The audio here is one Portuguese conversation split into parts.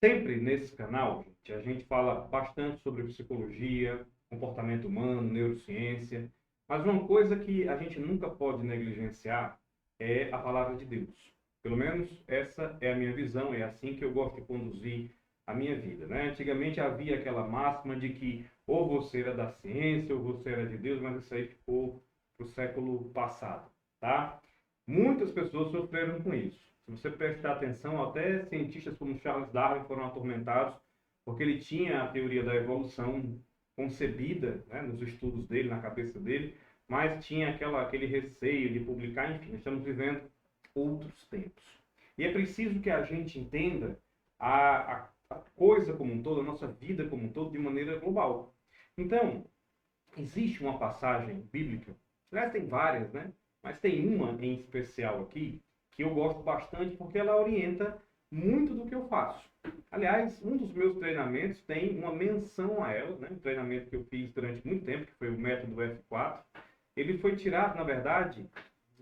Sempre nesse canal, gente, a gente fala bastante sobre psicologia, comportamento humano, neurociência, mas uma coisa que a gente nunca pode negligenciar é a palavra de Deus. Pelo menos essa é a minha visão, é assim que eu gosto de conduzir a minha vida, né? Antigamente havia aquela máxima de que ou você era da ciência ou você era de Deus, mas isso aí ficou para o século passado, tá? Muitas pessoas sofreram com isso. Se você prestar atenção, até cientistas como Charles Darwin foram atormentados, porque ele tinha a teoria da evolução concebida, né, nos estudos dele, na cabeça dele, mas tinha aquele receio de publicar. Enfim, estamos vivendo outros tempos. E é preciso que a gente entenda a coisa como um todo, a nossa vida como um todo, de maneira global. Então, existe uma passagem bíblica, aliás, tem várias, né? Mas tem uma em especial aqui que eu gosto bastante porque ela orienta muito do que eu faço. Aliás, um dos meus treinamentos tem uma menção a ela, né? Um treinamento que eu fiz durante muito tempo, que foi o método F4. Ele foi tirado, na verdade,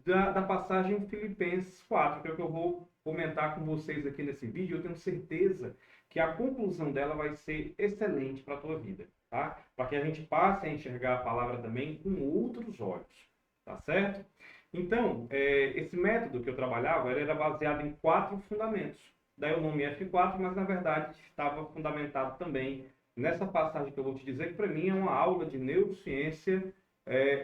da passagem Filipenses 4, que é o que eu vou comentar com vocês aqui nesse vídeo. Eu tenho certeza que a conclusão dela vai ser excelente para a tua vida, tá? Para que a gente passe a enxergar a palavra também com outros olhos, tá certo? Então, esse método que eu trabalhava era baseado em 4 fundamentos. Daí o nome F4, mas na verdade estava fundamentado também nessa passagem que eu vou te dizer, que para mim é uma aula de neurociência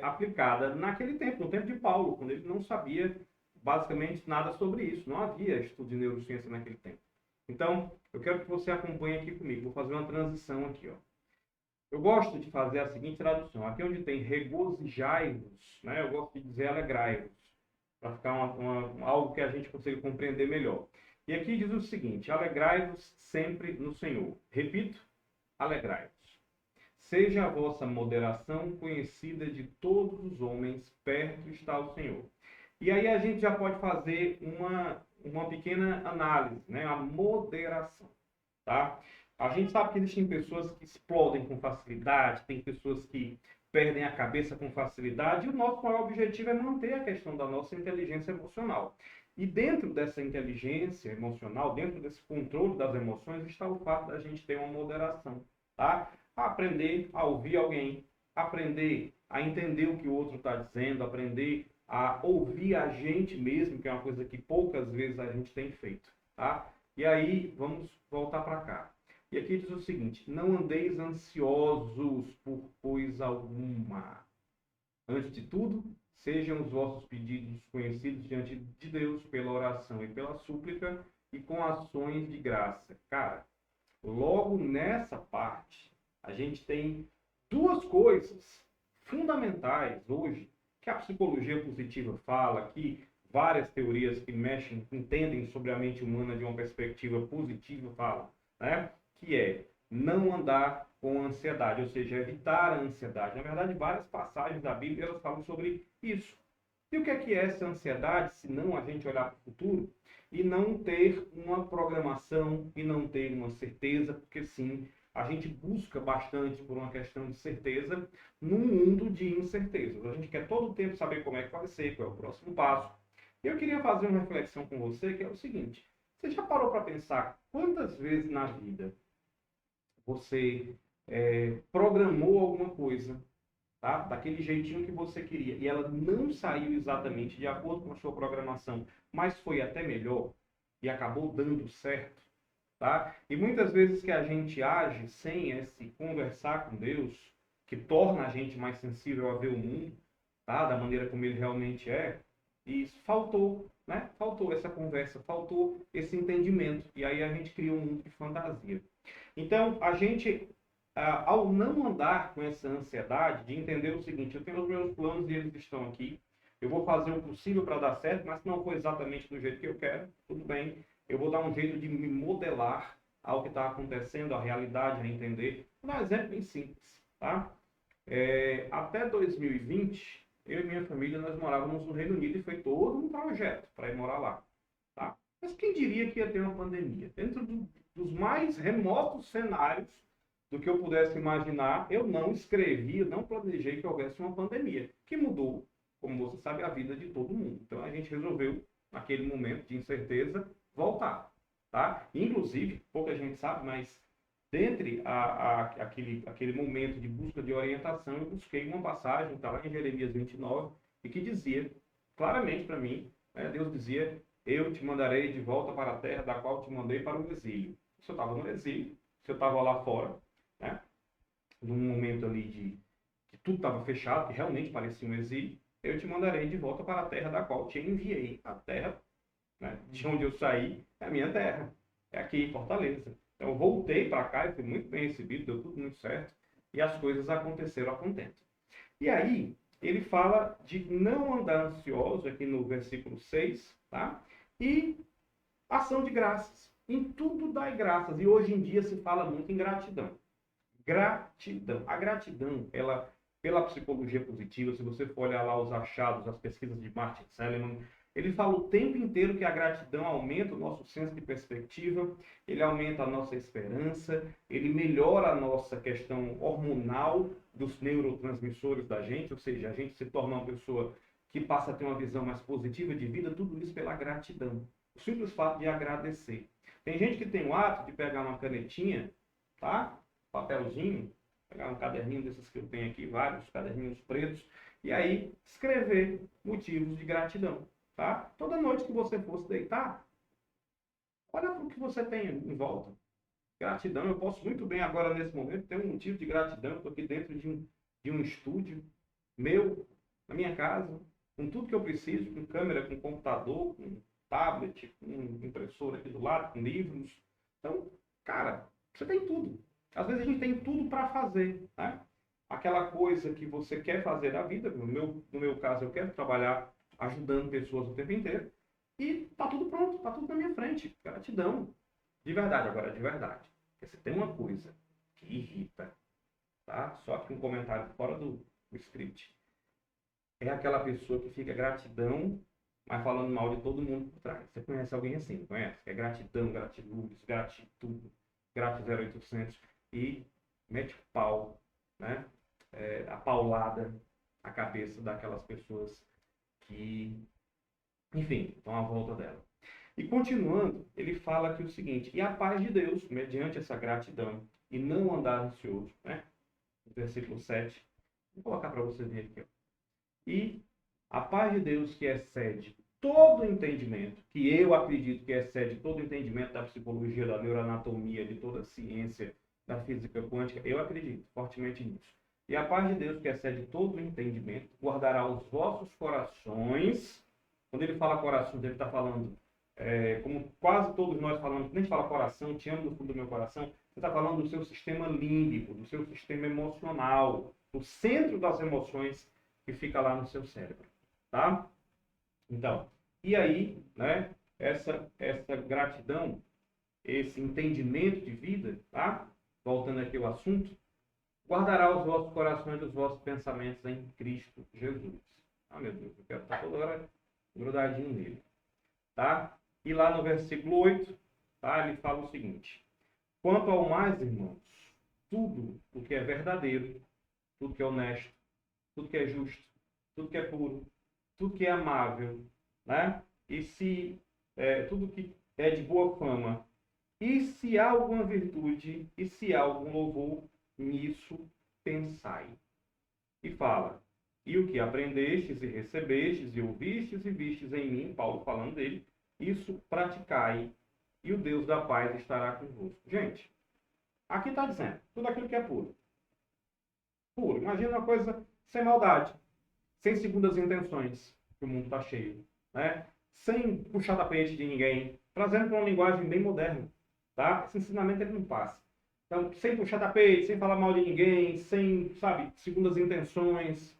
aplicada naquele tempo, no tempo de Paulo, quando ele não sabia basicamente nada sobre isso. Não havia estudo de neurociência naquele tempo. Então, eu quero que você acompanhe aqui comigo. Vou fazer uma transição aqui, ó. Eu gosto de fazer a seguinte tradução. Aqui onde tem regozijai-vos, né? Eu gosto de dizer alegrai-vos, para ficar algo que a gente consiga compreender melhor. E aqui diz o seguinte: alegrai-vos sempre no Senhor. Repito, alegrai-vos. Seja a vossa moderação conhecida de todos os homens, perto está o Senhor. E aí a gente já pode fazer uma pequena análise, né? A moderação, tá? A gente sabe que existem pessoas que explodem com facilidade, tem pessoas que perdem a cabeça com facilidade, e o nosso maior objetivo é manter a questão da nossa inteligência emocional. E dentro dessa inteligência emocional, dentro desse controle das emoções, está o fato da gente ter uma moderação, tá? Aprender a ouvir alguém, aprender a entender o que o outro está dizendo, aprender a ouvir a gente mesmo, que é uma coisa que poucas vezes a gente tem feito, tá? E aí, vamos voltar para cá. E aqui diz o seguinte: não andeis ansiosos por coisa alguma. Antes de tudo, sejam os vossos pedidos conhecidos diante de Deus pela oração e pela súplica e com ações de graça. Cara, logo nessa parte, a gente tem duas coisas fundamentais hoje que a psicologia positiva fala, que várias teorias que mexem, entendem sobre a mente humana de uma perspectiva positiva falam, né? Que é não andar com ansiedade, ou seja, evitar a ansiedade. Na verdade, várias passagens da Bíblia elas falam sobre isso. E o que é essa ansiedade, se não a gente olhar para o futuro e não ter uma programação e não ter uma certeza, porque sim, a gente busca bastante por uma questão de certeza num mundo de incertezas. A gente quer todo o tempo saber como é que vai ser, qual é o próximo passo. Eu queria fazer uma reflexão com você, que é o seguinte: você já parou para pensar quantas vezes na vida você programou alguma coisa, tá? Daquele jeitinho que você queria, e ela não saiu exatamente de acordo com a sua programação, mas foi até melhor e acabou dando certo, tá? E muitas vezes que a gente age sem esse conversar com Deus, que torna a gente mais sensível a ver o mundo, tá? Da maneira como ele realmente é, e isso faltou, né? Faltou essa conversa, faltou esse entendimento, e aí a gente cria um mundo de fantasia. Então, a gente, ao não andar com essa ansiedade de entender o seguinte: eu tenho os meus planos e eles estão aqui, eu vou fazer o possível para dar certo, mas se não for exatamente do jeito que eu quero, tudo bem, eu vou dar um jeito de me modelar ao que está acontecendo, a realidade, a entender. Vou dar um exemplo bem simples, tá? Até 2020, eu e minha família, nós morávamos no Reino Unido e foi todo um projeto para ir morar lá, tá? Mas quem diria que ia ter uma pandemia? Dentro dos mais remotos cenários do que eu pudesse imaginar, eu não escrevi, eu não planejei que houvesse uma pandemia, que mudou, como você sabe, a vida de todo mundo. Então a gente resolveu, naquele momento de incerteza, voltar, tá? Inclusive, pouca gente sabe, mas dentre aquele momento de busca de orientação, eu busquei uma passagem, está lá em Jeremias 29, e que dizia claramente para mim, né, Deus dizia, eu te mandarei de volta para a terra da qual te mandei para o exílio. Se eu estava no exílio, se eu estava lá fora, né, num momento ali de que tudo estava fechado, que realmente parecia um exílio, eu te mandarei de volta para a terra da qual te enviei. A terra, né, de onde eu saí é a minha terra, é aqui em Fortaleza. Então eu voltei para cá e fui muito bem recebido, deu tudo muito certo, e as coisas aconteceram a contento. E aí, ele fala de não andar ansioso, aqui no versículo 6, tá? E ação de graças. Em tudo dai graças. E hoje em dia se fala muito em gratidão. Gratidão. A gratidão, ela, pela psicologia positiva, se você for olhar lá os achados, as pesquisas de Martin Seligman, ele fala o tempo inteiro que a gratidão aumenta o nosso senso de perspectiva, ele aumenta a nossa esperança, ele melhora a nossa questão hormonal dos neurotransmissores da gente, ou seja, a gente se torna uma pessoa que passa a ter uma visão mais positiva de vida, tudo isso pela gratidão. O simples fato de agradecer. Tem gente que tem o hábito de pegar uma canetinha, tá? Papelzinho, pegar um caderninho desses que eu tenho aqui, vários caderninhos pretos, e aí escrever motivos de gratidão. Tá? Toda noite que você fosse deitar, olha para o que você tem em volta. Gratidão, eu posso muito bem agora, nesse momento, ter um motivo de gratidão. Eu estou aqui dentro de um estúdio meu, na minha casa, com tudo que eu preciso, com câmera, com computador, com tablet, com impressora aqui do lado, com livros. Então, cara, você tem tudo. Às vezes a gente tem tudo para fazer, né? Aquela coisa que você quer fazer da vida, no meu caso, eu quero trabalhar ajudando pessoas o tempo inteiro, e tá tudo pronto, tá tudo na minha frente. Gratidão. De verdade, agora, de verdade. Porque se tem uma coisa que irrita, tá? Só que um comentário fora do script. É aquela pessoa que fica gratidão, mas falando mal de todo mundo por trás. Você conhece alguém assim, não conhece? É gratidão, gratiluz, gratitude, grátis 0800, e mete o pau, né? A paulada na cabeça daquelas pessoas que, enfim, estão à volta dela. E continuando, ele fala aqui o seguinte: e a paz de Deus, mediante essa gratidão, e não andar ansioso, né? No versículo 7, vou colocar para você ver aqui. Ó. E a paz de Deus, que excede todo entendimento, que eu acredito que excede todo entendimento da psicologia, da neuroanatomia, de toda a ciência, da física quântica, eu acredito fortemente nisso. E a paz de Deus, que excede todo entendimento, guardará os vossos corações. Quando ele fala coração, ele está falando, como quase todos nós falamos, quando a gente fala coração, te amo no fundo do meu coração, você está falando do seu sistema límbico, do seu sistema emocional, do centro das emoções que fica lá no seu cérebro, tá? Então, e aí, né, essa gratidão, esse entendimento de vida, tá? Voltando aqui ao assunto, guardará os vossos corações e os vossos pensamentos em Cristo Jesus. Ah, meu Deus, eu quero estar toda hora grudadinho nele, tá? E lá no versículo 8, tá? Ele fala o seguinte: quanto ao mais, irmãos, tudo o que é verdadeiro, tudo que é honesto, tudo que é justo, tudo que é puro, tudo que é amável, né? E se tudo que é de boa fama, e se há alguma virtude, e se há algum louvor, nisso pensai. E fala: e o que aprendestes e recebestes e ouvistes e vistes em mim, Paulo falando dele, isso praticai, e o Deus da paz estará convosco. Gente, aqui está dizendo tudo aquilo que é puro. Puro. Imagina uma coisa sem maldade, sem segundas intenções, que o mundo está cheio, né? Sem puxar tapete de ninguém, trazendo para uma linguagem bem moderna, tá? Esse ensinamento ele não passa. Então, sem puxar tapete, sem falar mal de ninguém, sem, sabe, segundas intenções,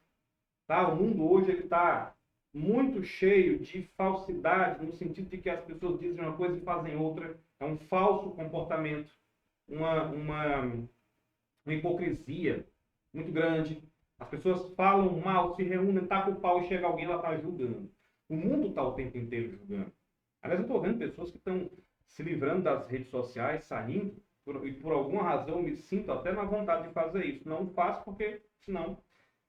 tá? O mundo hoje ele está muito cheio de falsidade, no sentido de que as pessoas dizem uma coisa e fazem outra. É um falso comportamento, uma hipocrisia muito grande. As pessoas falam mal, se reúnem, tacam o pau e chega alguém, ela está julgando. O mundo está o tempo inteiro julgando. Aliás, eu estou vendo pessoas que estão se livrando das redes sociais, saindo, e por alguma razão eu me sinto até na vontade de fazer isso. Não faço porque, senão,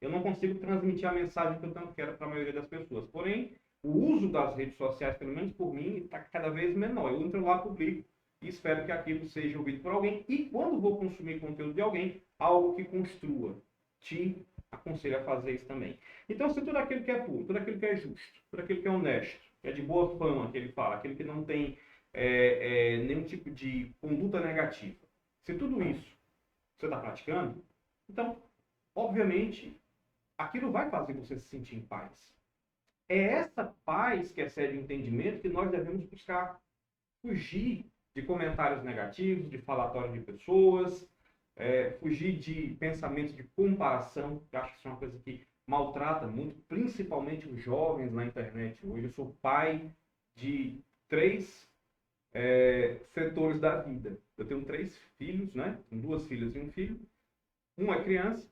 eu não consigo transmitir a mensagem que eu tanto quero para a maioria das pessoas. Porém, o uso das redes sociais, pelo menos por mim, está cada vez menor. Eu entro lá, publico e espero que aquilo seja ouvido por alguém. E quando vou consumir conteúdo de alguém, algo que construa. Te aconselho a fazer isso também. Então, se tudo aquilo que é puro, tudo aquilo que é justo, tudo aquilo que é honesto, que é de boa fama, que ele fala, aquele que não tem nenhum tipo de conduta negativa, se tudo isso você está praticando, então, obviamente, aquilo vai fazer você se sentir em paz. É essa paz que excede o entendimento que nós devemos buscar. Fugir de comentários negativos, de falatório de pessoas, fugir de pensamentos de comparação, que acho que isso é uma coisa que maltrata muito, principalmente os jovens na internet. Hoje eu sou pai de 3 setores da vida. Eu tenho 3 filhos, né? Tenho 2 filhas e um filho. Uma é criança,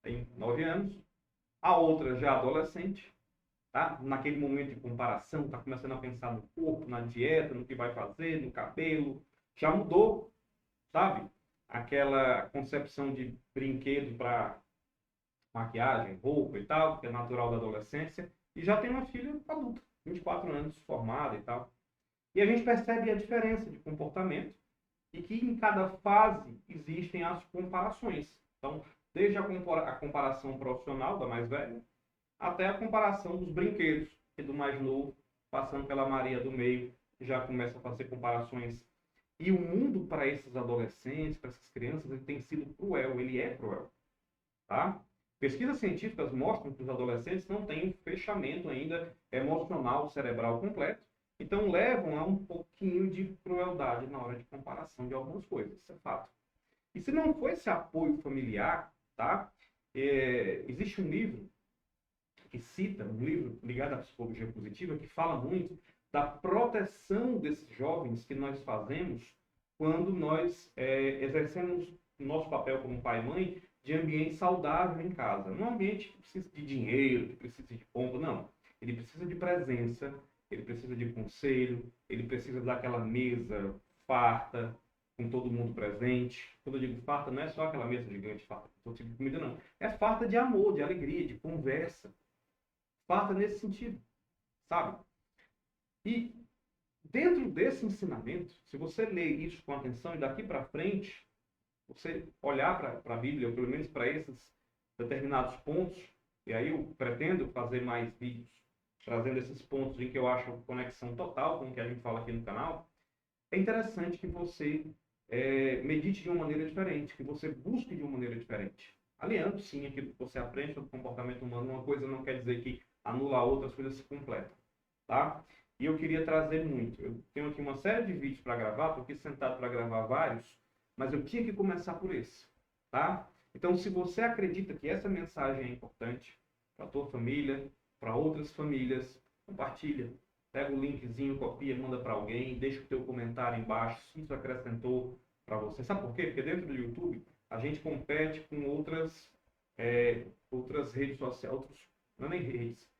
tem 9 anos. A outra já adolescente, tá? Naquele momento de comparação, está começando a pensar no corpo, na dieta, no que vai fazer, no cabelo. Já mudou, sabe? Aquela concepção de brinquedo para maquiagem, roupa e tal, que é natural da adolescência. E já tem uma filha adulta, 24 anos, formada e tal. E a gente percebe a diferença de comportamento e que em cada fase existem as comparações. Então, desde a comparação profissional da mais velha, até a comparação dos brinquedos, e do mais novo, passando pela Maria do meio, que já começa a fazer comparações. E o mundo para esses adolescentes, para essas crianças, ele tem sido cruel, ele é cruel. Tá? Pesquisas científicas mostram que os adolescentes não têm um fechamento ainda emocional, cerebral completo, então levam a um pouquinho de crueldade na hora de comparação de algumas coisas, isso é fato. E se não for esse apoio familiar, tá? Existe um livro que cita, um livro ligado à psicologia positiva, que fala muito da proteção desses jovens que nós fazemos quando nós exercemos o nosso papel como pai e mãe de ambiente saudável em casa. Não é um ambiente que precisa de dinheiro, que precisa de pompa, não. Ele precisa de presença, ele precisa de conselho, ele precisa daquela mesa farta, com todo mundo presente. Quando eu digo farta, não é só aquela mesa gigante farta com todo tipo de comida, não. É farta de amor, de alegria, de conversa. Farta nesse sentido, sabe? E dentro desse ensinamento, se você ler isso com atenção e daqui para frente, você olhar para a Bíblia, ou pelo menos para esses determinados pontos, e aí eu pretendo fazer mais vídeos trazendo esses pontos em que eu acho conexão total com o que a gente fala aqui no canal, é interessante que você medite de uma maneira diferente, que você busque de uma maneira diferente. Aliando, sim, aquilo que você aprende sobre o comportamento humano, uma coisa não quer dizer que anula a outra, as coisas se completam, tá? E eu queria trazer muito. Eu tenho aqui uma série de vídeos para gravar, estou aqui sentado para gravar vários, mas eu tinha que começar por esse, tá? Então, se você acredita que essa mensagem é importante para a tua família, para outras famílias, compartilha. Pega o linkzinho, copia, manda para alguém, deixa o teu comentário embaixo se isso acrescentou para você. Sabe por quê? Porque dentro do YouTube a gente compete com outras redes sociais, não é nem redes,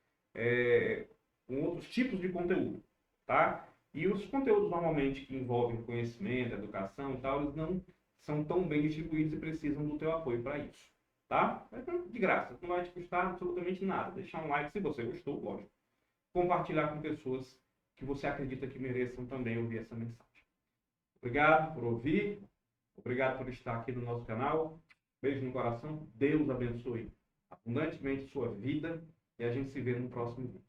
com outros tipos de conteúdo, tá? E os conteúdos normalmente que envolvem conhecimento, educação e tal, eles não são tão bem distribuídos e precisam do teu apoio para isso, tá? Mas de graça, não vai te custar absolutamente nada. Deixar um like se você gostou, lógico. Compartilhar com pessoas que você acredita que mereçam também ouvir essa mensagem. Obrigado por ouvir, obrigado por estar aqui no nosso canal. Beijo no coração, Deus abençoe abundantemente sua vida e a gente se vê no próximo vídeo.